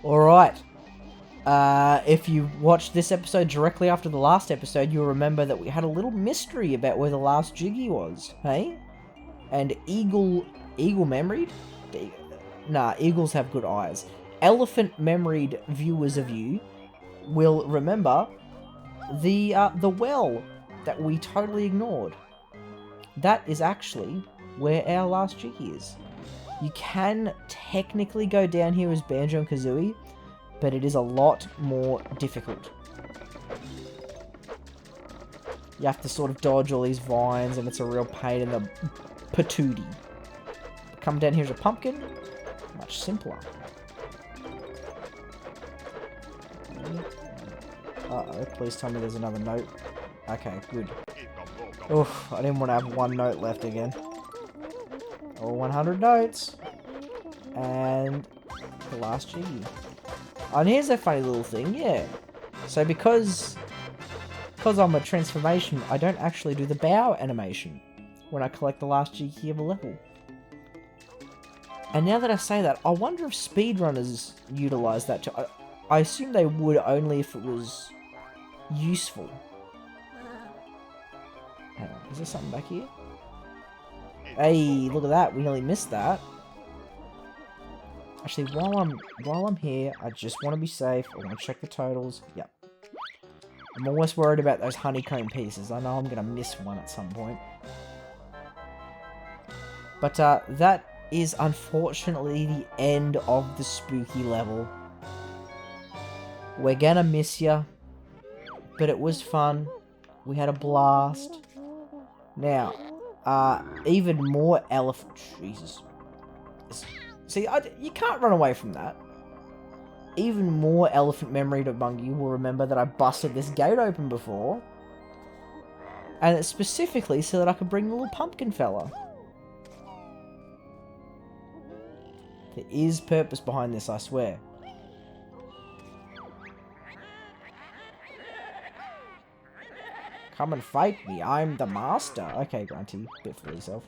Alright. If you watched this episode directly after the last episode, you'll remember that we had a little mystery about where the last Jiggy was, hey? And eagle-memoried? Nah, eagles have good eyes. Elephant-memoried viewers of you will remember the well that we totally ignored. That is actually where our last Jiggy is. You can technically go down here as Banjo-Kazooie, but it is a lot more difficult. You have to sort of dodge all these vines, and it's a real pain in the patootie. Come down here as a pumpkin, much simpler. Uh-oh, please tell me there's another note. Okay, good. Oof, I didn't want to have one note left again. All 100 notes. And the last Jiggy. Oh, and here's a funny little thing, yeah. So because I'm a transformation, I don't actually do the bow animation when I collect the last Jiggy of a level. And now that I say that, I wonder if speedrunners utilize that too. I assume they would only if it was useful. Hang on, is there something back here? Hey, look at that, we nearly missed that. Actually, while I'm here, I just want to be safe. I want to check the totals. Yep. I'm almost worried about those honeycomb pieces. I know I'm going to miss one at some point. But that is unfortunately the end of the spooky level. We're going to miss you. But it was fun. We had a blast. Now, even more elephant... Jesus. See, you can't run away from that. Even more elephant memory among you will remember that I busted this gate open before. And it's specifically so that I could bring the little pumpkin fella. There is purpose behind this, I swear. Come and fight me, I'm the master. Okay, Grunty, bit for yourself.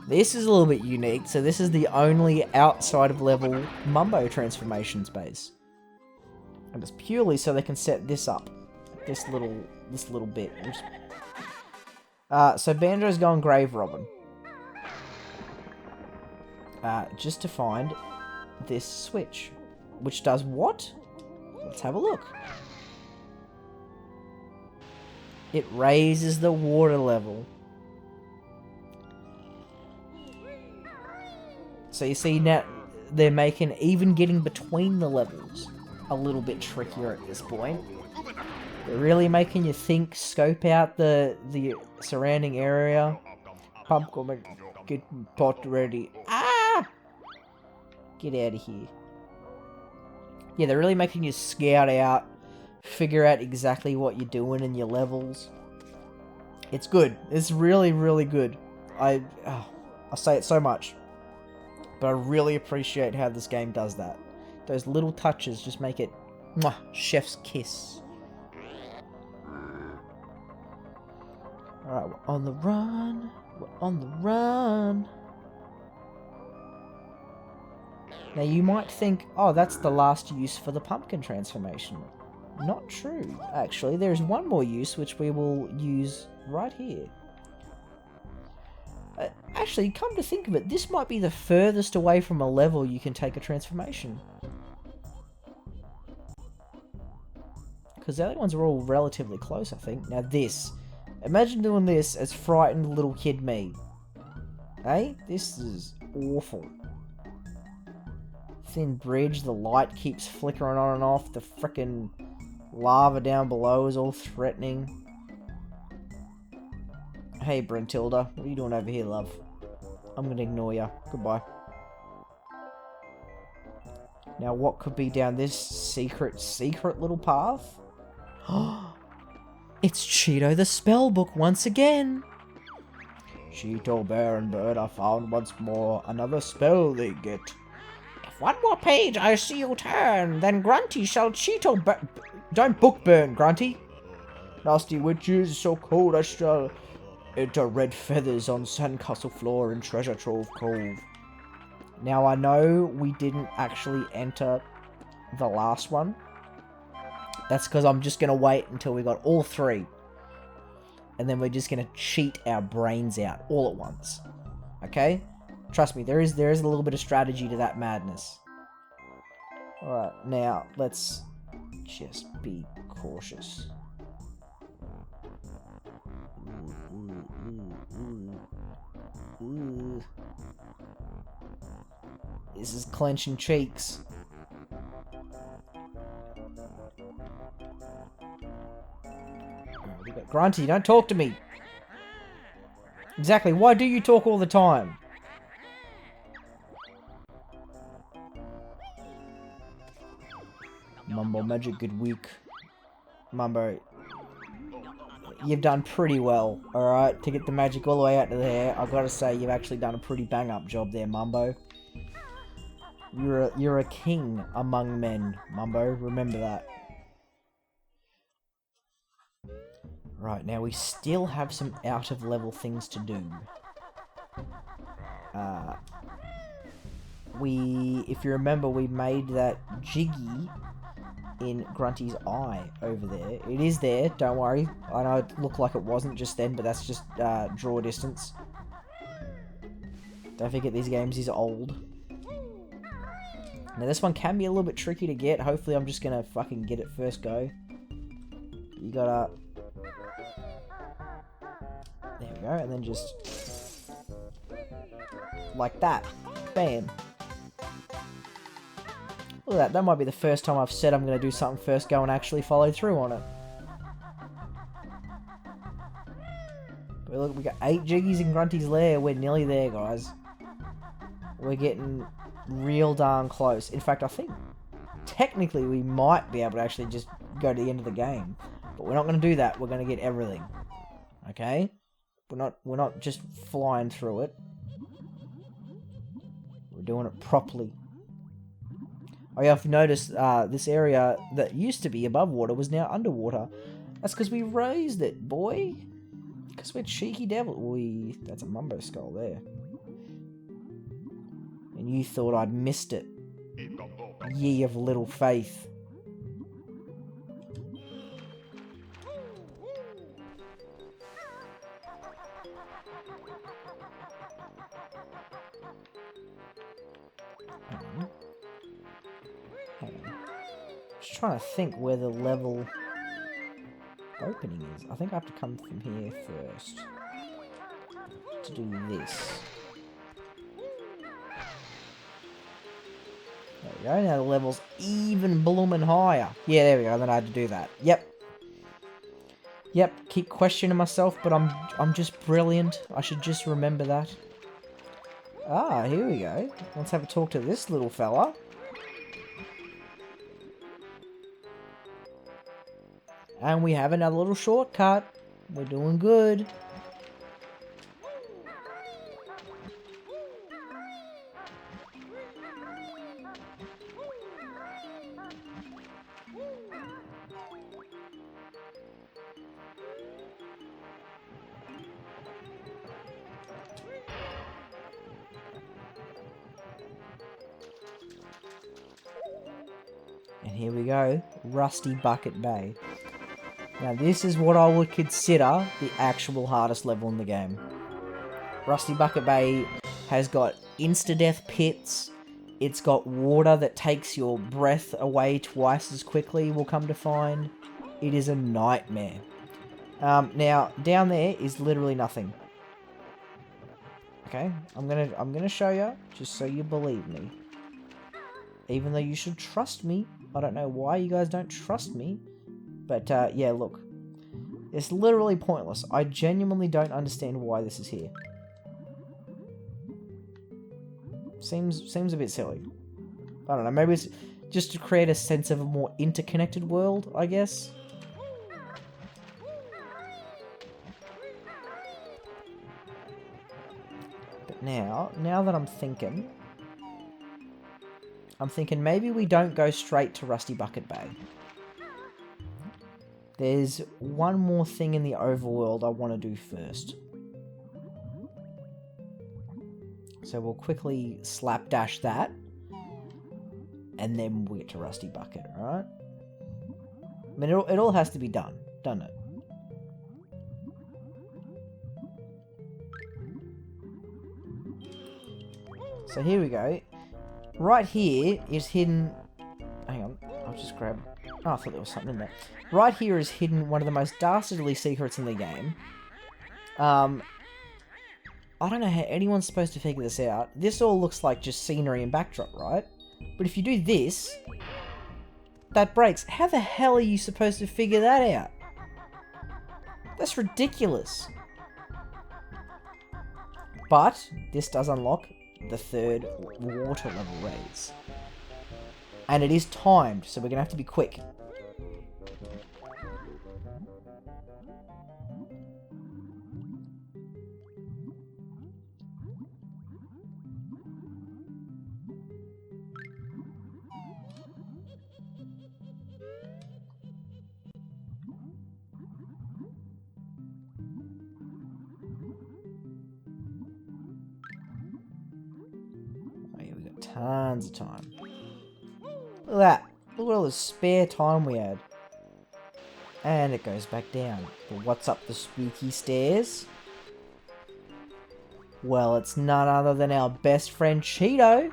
This is a little bit unique, so this is the only outside of level Mumbo transformation space. And it's purely so they can set this up. This little bit. So Banjo's going grave robbing. Just to find this switch. Which does what? Let's have a look. It raises the water level. So you see now, they're making even getting between the levels a little bit trickier at this point. They're really making you think, scope out the surrounding area. Pumpkin, get pot ready. Ah! Get out of here. Yeah, they're really making you scout out, figure out exactly what you're doing in your levels. It's good. It's really, really good. I say it so much. But I really appreciate how this game does that. Those little touches just make it mwah, chef's kiss. Alright, we're on the run. We're on the run. Now you might think, oh, that's the last use for the pumpkin transformation. Not true. Actually, there's one more use which we will use right here. Actually, come to think of it, this might be the furthest away from a level you can take a transformation. Because the other ones are all relatively close, I think. Now this. Imagine doing this as frightened little kid me. Eh? This is awful. Thin bridge, the light keeps flickering on and off, the frickin' lava down below is all threatening. Hey, Gruntilda, what are you doing over here, love? I'm gonna ignore you. Goodbye. Now, what could be down this secret little path? It's Cheeto the Spellbook once again! Cheeto, Bear, and Bird are found once more. Another spell they get. If one more page I see you turn, then Grunty shall Cheeto Don't book burn, Grunty! Nasty witches, so cold I shall... Enter red feathers on sandcastle floor in Treasure Trove Cove. Now, I know we didn't actually enter the last one. That's because I'm just going to wait until we got all 3. And then we're just going to cheat our brains out all at once. Okay? Trust me, there is a little bit of strategy to that madness. Alright, now, let's just be cautious. Ooh. This is clenching cheeks. Grunty, don't talk to me. Exactly, why do you talk all the time? Mumbo, magic, good week. Mumbo, you've done pretty well, alright? To get the magic all the way out to there, I've got to say, you've actually done a pretty bang-up job there, Mumbo. You're a king among men, Mumbo. Remember that. Right, now we still have some out-of-level things to do. If you remember, we made that Jiggy in Grunty's eye over there. It is there, don't worry. I know it looked like it wasn't just then, but that's just draw distance. Don't forget these games is old. Now this one can be a little bit tricky to get. Hopefully I'm just gonna fucking get it first go. You gotta... There we go, and then just... like that. Bam. Look at that, that might be the first time I've said I'm gonna do something first go and actually follow through on it. But look, we got 8 Jiggies in Grunty's lair. We're nearly there, guys. We're getting real darn close. In fact, I think technically we might be able to actually just go to the end of the game. But we're not going to do that. We're going to get everything. Okay? We're not just flying through it. We're doing it properly. Oh yeah, I've noticed this area that used to be above water was now underwater. That's because we raised it, boy. Because we're cheeky devil. That's a Mumbo skull there. And you thought I'd missed it. Ye of little faith. Hang on. Just trying to think where the level opening is. I think I have to come from here first to do this. There we go, now the level's even blooming higher. Yeah, there we go, then I had to do that. Yep, keep questioning myself, but I'm just brilliant. I should just remember that. Ah, here we go. Let's have a talk to this little fella. And we have another little shortcut. We're doing good. And here we go, Rusty Bucket Bay. Now this is what I would consider the actual hardest level in the game. Rusty Bucket Bay has got insta-death pits. It's got water that takes your breath away twice as quickly, we'll come to find. It is a nightmare. Now, down there is literally nothing. Okay, I'm gonna show you, just so you believe me. Even though you should trust me. I don't know why you guys don't trust me. But, yeah, look. It's literally pointless. I genuinely don't understand why this is here. Seems a bit silly. I don't know, maybe it's just to create a sense of a more interconnected world, I guess. But now that I'm thinking maybe we don't go straight to Rusty Bucket Bay. There's one more thing in the overworld I want to do first. So we'll quickly slapdash that. And then we'll get to Rusty Bucket, alright? I mean, it all has to be done, doesn't it? So here we go. Right here is hidden... Hang on, I'll just grab... Oh, I thought there was something in there. Right here is hidden one of the most dastardly secrets in the game. I don't know how anyone's supposed to figure this out. This all looks like just scenery and backdrop, right? But if you do this, that breaks. How the hell are you supposed to figure that out? That's ridiculous. But this does unlock the third water level raise. And it is timed, so we're going to have to be quick. Tons of time. Look at that. Look at all the spare time we had. And it goes back down. But what's up the spooky stairs? Well, it's none other than our best friend Cheeto.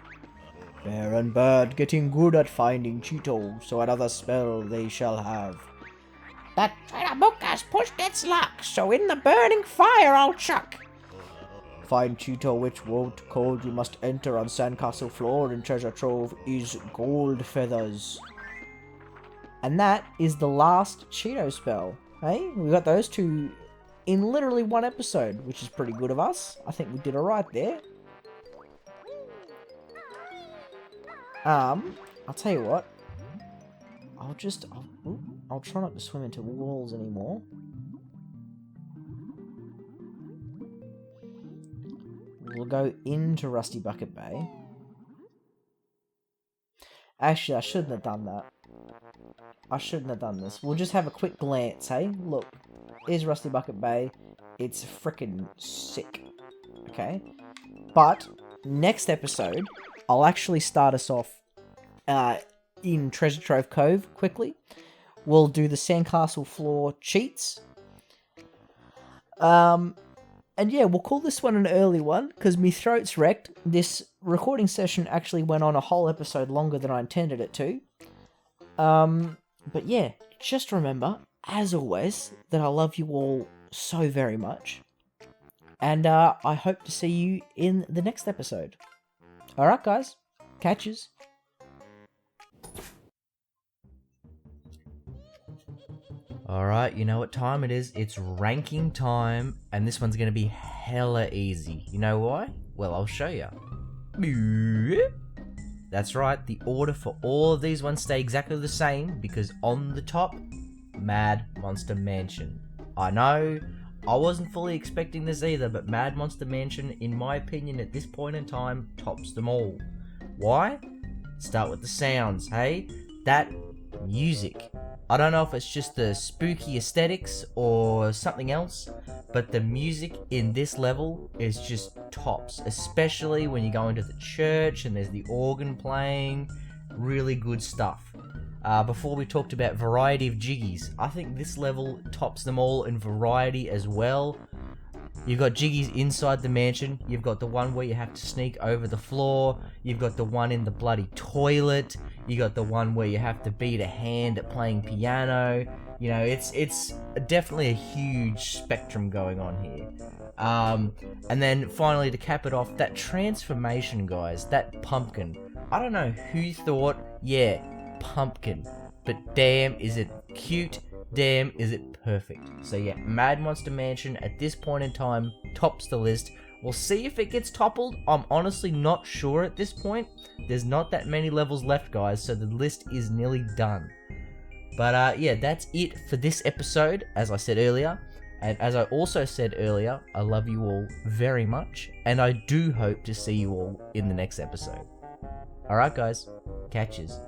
Fair and bad, getting good at finding Cheeto, so another spell they shall have. That traitor book has pushed its luck, so in the burning fire I'll chuck. Find Cheeto which won't cold, you must enter on sandcastle floor, and treasure trove is gold feathers. And that is the last Cheeto spell. Hey, we got those two in literally one episode, which is pretty good of us. I think we did alright there. I'll tell you what. I'll try not to swim into walls anymore. We'll go into Rusty Bucket Bay. Actually, I shouldn't have done that. I shouldn't have done this. We'll just have a quick glance, hey? Look, here's Rusty Bucket Bay. It's freaking sick. Okay? But, next episode, I'll actually start us off in Treasure Trove Cove, quickly. We'll do the sandcastle floor cheats. And yeah, we'll call this one an early one, because me throat's wrecked. This recording session actually went on a whole episode longer than I intended it to. But yeah, just remember, as always, that I love you all so very much. And I hope to see you in the next episode. Alright guys, catches. Alright, you know what time it is. It's ranking time, and this one's going to be hella easy. You know why? Well, I'll show you. That's right, the order for all of these ones stay exactly the same, because on the top, Mad Monster Mansion. I know, I wasn't fully expecting this either, but Mad Monster Mansion, in my opinion, at this point in time, tops them all. Why? Start with the sounds, hey? That music. I don't know if it's just the spooky aesthetics or something else, but the music in this level is just tops, especially when you go into the church and there's the organ playing. Really good stuff. Before we talked about variety of jiggies, I think this level tops them all in variety as well. You've got jiggies inside the mansion, you've got the one where you have to sneak over the floor, you've got the one in the bloody toilet, you got the one where you have to beat a hand at playing piano. You know, it's definitely a huge spectrum going on here. And then finally, to cap it off, that transformation, guys, that pumpkin. I don't know who thought, yeah, pumpkin, but damn is it cute, damn is it perfect. So yeah, Mad Monster Mansion at this point in time tops the list. We'll see if it gets toppled. I'm honestly not sure at this point. There's not that many levels left, guys, so the list is nearly done. But yeah, that's it for this episode, as I said earlier. And as I also said earlier, I love you all very much, and I do hope to see you all in the next episode. Alright guys, catches.